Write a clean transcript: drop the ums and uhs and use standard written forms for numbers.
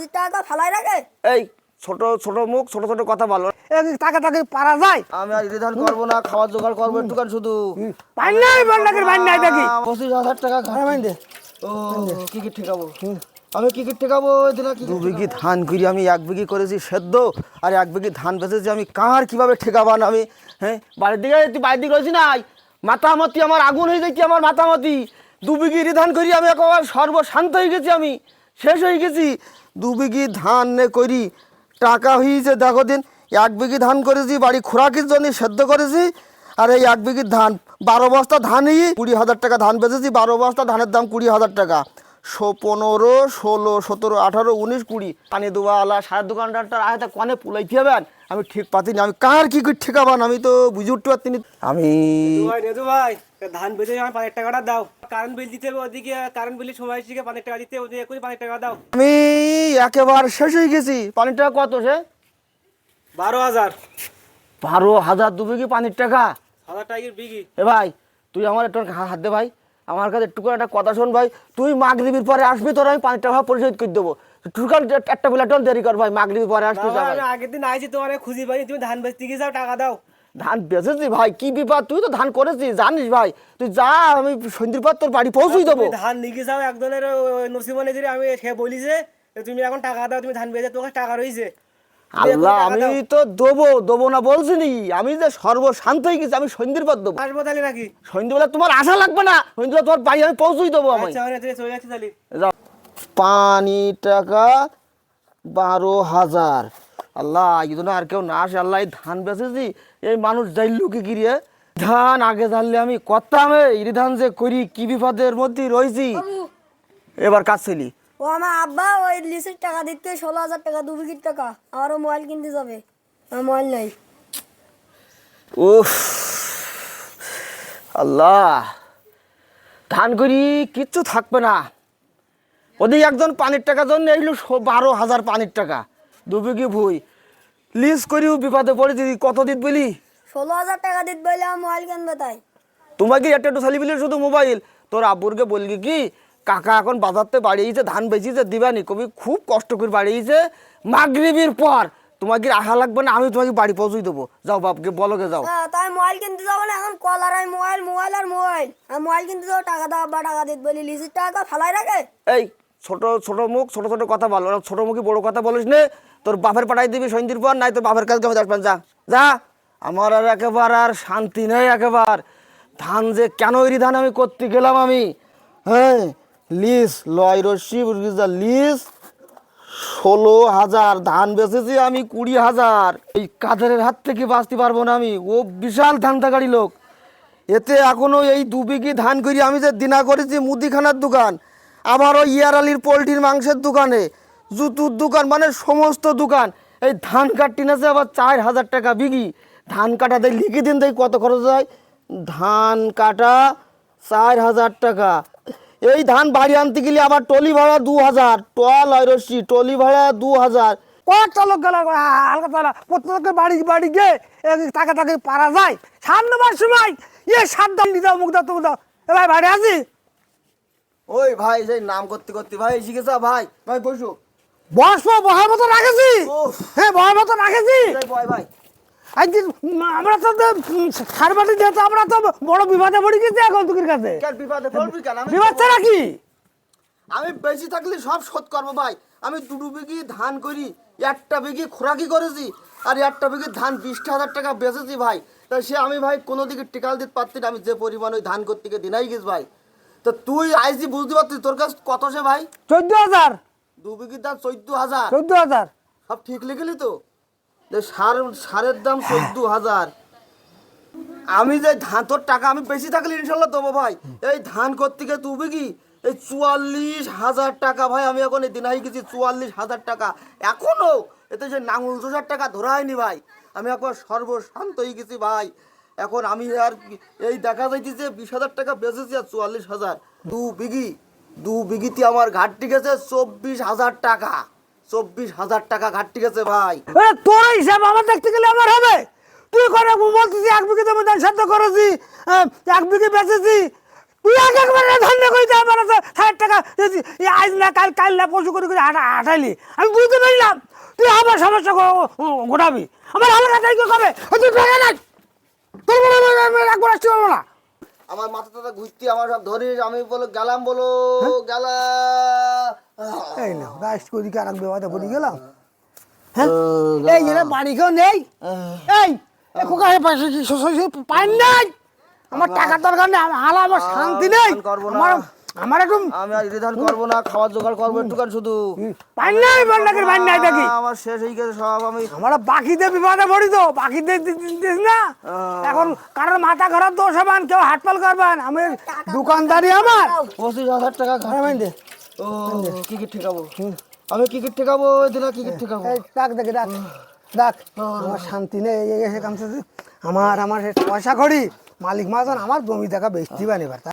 লিজির টাকা ফালাই রাখে। এই ছোট ছোট মুখ ছোট ছোট কথা বলো। টাকা টাকা পারা যায়। আমি আর রিধান করবো না, খাওয়ার জোগাড় করবো একটুখানি শুধু। পাই নাই বন্ডাকের ভাই নাই দেখি 25,000 টাকা দে ও কি কি ঠেকাবো আমি কি কি ঠেকাবো? 2 বিঘি ধান করি আমি, 1 বিঘি করেছি সেদ্ধ, আর 1 বিঘি ধান বেচেছি আমি। কার কিভাবে ঠেকাবান আমি? হ্যাঁ বাড়ির দিকে তুই বাড়ির দিকে রয়েছি নাই, মাতামতি আমার আগুন হয়ে যাচ্ছি আমার মাতামতি। 2 বিঘি ধান করি আমি একেবারে সর্বশান্ত হয়ে গেছি, আমি শেষ হয়ে গেছি। 2 বিঘি ধান করি টাকা হয়েছে দেখো দিন। 1 বিঘি ধান করেছি বাড়ি খোরাকির জন্য সেদ্ধ করেছি, আর এই 1 বিঘি ধান 12 বস্তা ধানই 20,000 টাকা ধান বেচেছি। 12 বস্তা ধানের দাম 20,000 টাকা। 15, 16, 17, 18, 19, 20 পানি দেওয়া আলা সারের দোকানদারটার আয়তা কনে পুলাইতে হবেন আমি ঠিক পাচ্ছি না। আমি কার কি করে ঠেকাবান আমি তো বুঝে উঠতে পারছি না। আমি ভাই ধান বেচে আমার 5 টাকাটা দাও, কারেন্ট বিল দিতে হবে ওদিকে, কারেন্ট বিলের সময় এসে 5 টাকা দিতে ওদিকে এখনই 5 টাকা দাও। আমি একেবারে শেষ হয়ে গেছি। পানির টাকা কত সে? 12,000। 12,000 2 বিঘি পানির টাকা? 1,000 টাকার বিঘি। এ ভাই তুই আমার একটু হাত দে ভাই, আমার কাছে একটু করে একটা কথা শোন ভাই। তুই মাগরিবির পরে আসবি, তোর আমি 5 টাকা পরিশোধ করে দেবো। টুকাল একটা বেলা টল দেরি কর ভাই, মাগরিবির পরে আসবি। আমি আগের দিন আইছি তোমার খুঁজি পাইনি, তুমি ধান বেচতে গিয়ে যাও, টাকা দাও। ধান বেচেছি ভাই, কি বিপদ, তুই তো ধান করেছিস জানিস ভাই। তুই যা, আমি সন্ধ্যের পর তোর বাড়ি পৌঁছই দেবো। ধান নিয়ে যাও একজনের নসিবনে দিলে, আমি সে বলি যে তুমি এখন টাকা দাও, তুমি ধান বেচে তোমার টাকা রয়েছে। আল্লাহ আমি তো দেবো না বলছি নি, আমি যে সর্বশান্ত হয়ে গেছি। আমি সন্ধ্যের পর দেবো। আসবো তাহলে নাকি? সন্ধ্যেবেলা তোমার আশা লাগবে না, সন্ধ্যেবেলা তোমার বাড়ি আমি পৌঁছই দেবো। আমি চলে যাচ্ছি তাহলে। যাও। পানি টাকা 12,000। আল্লাহ এই জন্য আর কেউ না আসে। আল্লাহ এই ধান বেচেছি, এই মানুষ যাইলু কি গিয়ে ধান আগে জানলে আমি করতাম। এই ধান যে করি কি বিপদের মধ্যে রয়েছি। এবার কাজ ছেলি ও আমার আব্বা ওই লিজির টাকা দিতে 16,000 টাকা 2 বিঘির টাকা। আমারও মোবাইল কিনতে যাবে, আমার মোবাইল নাই। উফ আল্লাহ, ধান করি কিচ্ছু থাকবে না। ওদিকে একজন পানির টাকার জন্য এইলো 12,000 পানির টাকা 2 বিঘি ভুই লিজ করিও বিপদে পড়েছি। কত দিত বলি? 16,000 টাকা দিতে বলে আমার মোবাইল কিনবে তাই। তোমাকে একটু চালি বিলি শুধু মোবাইল। তোর আব্বুরকে বলবি কি কাকা এখন বাজারতে বাড়িয়েছে, ধান বেচিছে দিবানি, কবি খুব কষ্ট করে বাড়িয়েছে। মাগরিবির পর তোমাকে আশা লাগবে না, আমি তোমাকে বাড়ি পৌঁছই দেবো। যাও বাপকে বলোকে যাও। হ্যাঁ তাই মোবাইল কিনতে যাবো না এখন, কল আর মোবাইল মোবাইল আর মোবাইল। আর মোবাইল কিনতে যাবো, টাকা দাও আব্বা টাকা দিতে বলি লিজির টাকা ফালাই রাখে। এই ছোট ছোট মুখ ছোট ছোট কথা বলো, ছোট মুখে বড় কথা বলিস নে। তোর বাপের পাঠাই দিবি সন্ধ্যের পর, নাই তোর বাপের কাছে আমি আসবেন। যা যা, আমার আর একেবারে আর শান্তি নেই একেবার। ধান যে কেন ওই ধান আমি করতে গেলাম আমি। হ্যাঁ লিজ লয় রশি লিজ 16,000 ধান বেচেছি আমি 20,000। এই কাদের হাত থেকে বাঁচতে পারবো না আমি। ও বিশাল ধান্দাকারী লোক। এতে এখনো এই 2 বিঘি ধান করি আমি যে দিনা করেছি মুদিখানার দোকান, আবারও ইয়ার আলীর পোলট্রির মাংসের দোকানে, জুতুর দোকান, মানে সমস্ত দোকান। এই ধান কাটটি নাছে আবার 4,000 টাকা বিঘি। ধান কাটা দেয় লিখে দিন দেয় কত খরচ হয়। ধান কাটা 4,000 টাকা। এই ধান বাড়ি আনতে গেলে আবার টলি ভাড়া 2,000, টল হয় রশ্মি টলি ভাড়া 2,000। কত লোক গেল হালকা তালা প্রত্যেকের বাড়ি বাড়ি গিয়ে টাকা টাকা পারা যায়। সামনে বার সময় সাত দাম দিতে মুখ দাও তুমি দাও। এ ভাই বাড়ি আছি। ওই ভাই সেই নাম করতে করতে ভাই শিখেছা ভাই। ভাই বসো। বসবো, বহার মতো রাখেছি। হ্যাঁ বহার মতো রাখেছি। ভাই ভাই একদিন আমরা তো সারবাটি দিয়ে আমরা তো বড় বিপদে পড়ে গেছি এখন তোর কাছে। বিপদে পড়বি কেন? বিপদ ছাড়া কি? আমি বেশি থাকলে সব শোধ করবো ভাই। আমি 2 বিঘি ধান করি, 1টা বিঘি খোরাকি করেছি, আর 1টা বিঘি ধান 20,000 টাকা বেচেছি ভাই। তা সে আমি ভাই কোনো দিকে টিকাল দিতে পারতি না। আমি যে পরিমাণ ওই ধান করতে গিয়ে দিনাই গেছি ভাই। তো তুই আইসি বুঝতে পারছিস তোর কাছে কত সে ভাই? 14,000। 2 বিঘির দাম 14,000। 14,000 সব ঠিক লিখলি তো? সারের দাম 14,000। আমি যে ধান তোর টাকা আমি বেশি থাকলে ইনশাল্লাহ দেবো ভাই। এই ধান করতে গিয়ে 2 বিঘি এই 44,000 টাকা ভাই। আমি এখন এই দিন হয়ে গেছি 44,000 টাকা। এখনো এতে যে নাঙল 2,000 টাকা ধরা হয়নি ভাই। আমি একবার সর্বশান্ত হয়ে গেছি ভাই। এখন আমি আর এই দেখা যাইতেছে 20,000 টাকা বেচেছি আর 44,000। 2 বিঘিতে আমার ঘাটতি গেছে 24,000 টাকা। 24,000 টাকা ঘাটতি গেছে ভাই। তোর হিসাব আমার দেখতে গেলে আমার হবে। তুই করে বলতেছি 1 বিঘি জমি ধান সাধ্য করেছি, 1 বিঘি বেচেছি তুই এক একবার ধান না কইতে আমার 60 টাকা এই আজ না কাল কাল না পরশু করে করে হাঁটাইলি আমি বুঝতে পারলাম তুই আবার সমস্যা ঘটাবি আমার হালকা তাই কবে তুই টাকা নাই তোর বলে একবার আসতে পারবো না আমার মাথা টাথা ঘুরতে আমার সব ধরিস আমি বলো গেলাম বলো গেলাম এই না রাইস করি কি আর এক বেবাদে পড়ে গেলাম হ্যাঁ এই এরা বাড়ি কেউ নেই এই খোকা পাশে পাই নাই আমার টাকার দরকার নেই হালা আমার শান্তি নেই আমার আমার একটু আমি আর ধান করবো না খাওয়ার জোগাড় করবো একটুখান শুধু পাই নাই বান্ডাকের পাই নাই দেখি আমার শেষ হয়ে গেছে সব আমি আমার বাকিতে বিপদে পড়ি তো বাকিতে দিস না এখন কারোর মাথা খারাপ দোষ হবেন কেউ হাটপাল করবেন আমি দোকানদারি আমার 25,000 টাকা খারাপ দে ও কি কি ঠেকাবো আমি কি কি ঠেকাবো এদিন কি কি ঠেকাবো এই ডাক দেখে ডাক ডাক আমার শান্তি নেই এই কামছে আমার আমার পয়সা করি মালিক মাজন আমার জমি দেখা বেচতে বানিবার